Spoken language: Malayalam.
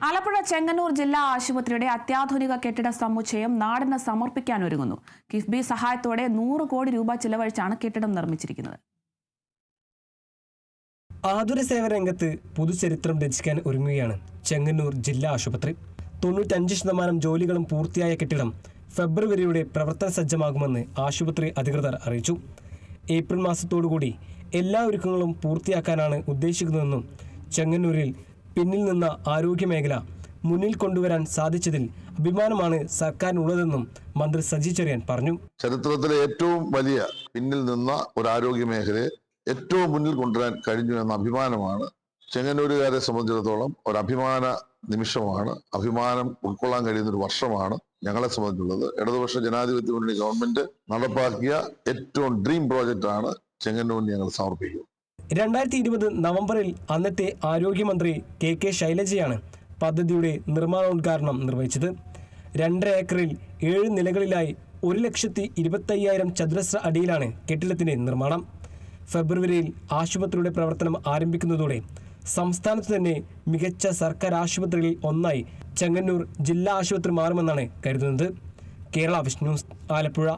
ആലപ്പുഴ ചെങ്ങന്നൂർ ജില്ലാ ആശുപത്രിയുടെ അത്യാധുനിക കെട്ടിട സമുച്ചയം നാടിന് സമർപ്പിക്കാൻ ഒരുങ്ങുന്നു. കിഫ്ബി സഹായത്തോടെ 100 കോടി രൂപ ചിലവഴിച്ചാണ് കെട്ടിടം നിർമ്മിച്ചിരിക്കുന്നത്. ആതുര സേവന രംഗത്ത് പുതുചരിത്രം രചിക്കാൻ ഒരുങ്ങുകയാണ് ചെങ്ങന്നൂർ ജില്ലാ ആശുപത്രി. 95% ജോലികളും പൂർത്തിയായ കെട്ടിടം ഫെബ്രുവരിയോടെ പ്രവർത്തന സജ്ജമാകുമെന്ന് ആശുപത്രി അധികൃതർ അറിയിച്ചു. ഏപ്രിൽ മാസത്തോടുകൂടി എല്ലാ ഒരുക്കങ്ങളും പൂർത്തിയാക്കാനാണ് ഉദ്ദേശിക്കുന്നതെന്നും ചെങ്ങന്നൂരിൽ പിന്നിൽ നിന്ന ആരോഗ്യമേഖല മുന്നിൽ കൊണ്ടുവരാൻ സാധിച്ചതിൽ അഭിമാനമാണ് സർക്കാരിനുള്ളതെന്നും മന്ത്രി സജി ചെറിയാൻ പറഞ്ഞു. ചരിത്രത്തിലെ ഏറ്റവും വലിയ പിന്നിൽ നിന്ന ഒരു ആരോഗ്യ മേഖലയെ ഏറ്റവും മുന്നിൽ കൊണ്ടുവരാൻ കഴിഞ്ഞു എന്ന അഭിമാനമാണ് ചെങ്ങന്നൂരുകാരെ സംബന്ധിച്ചിടത്തോളം ഒരു അഭിമാന നിമിഷമാണ്. അഭിമാനം ഉൾക്കൊള്ളാൻ കഴിയുന്ന ഒരു വർഷമാണ് ഞങ്ങളെ സംബന്ധിച്ചുള്ളത്. ഇടതുപക്ഷ ജനാധിപത്യ മുന്നണി ഗവൺമെന്റ് നടപ്പാക്കിയ ഏറ്റവും ഡ്രീം പ്രോജക്റ്റാണ് ചെങ്ങന്നൂരിന് ഞങ്ങൾ സമർപ്പിക്കുക. 2020 നവംബറിൽ അന്നത്തെ ആരോഗ്യമന്ത്രി കെ ശൈലജയാണ് പദ്ധതിയുടെ നിർമ്മാണോദ്ഘാടനം നിർവഹിച്ചത്. 2.5 ഏക്കറിൽ 7 നിലകളിലായി 1,25,000 ചതുരശ്ര അടിയിലാണ് കെട്ടിടത്തിന്റെ നിർമ്മാണം. ഫെബ്രുവരിയിൽ ആശുപത്രിയുടെ പ്രവർത്തനം ആരംഭിക്കുന്നതോടെ സംസ്ഥാനത്ത് തന്നെ മികച്ച സർക്കാർ ആശുപത്രികളിൽ ഒന്നായി ചെങ്ങന്നൂർ ജില്ലാ ആശുപത്രി മാറുമെന്നാണ് കരുതുന്നത്. Kerala vision news, Alappuzha.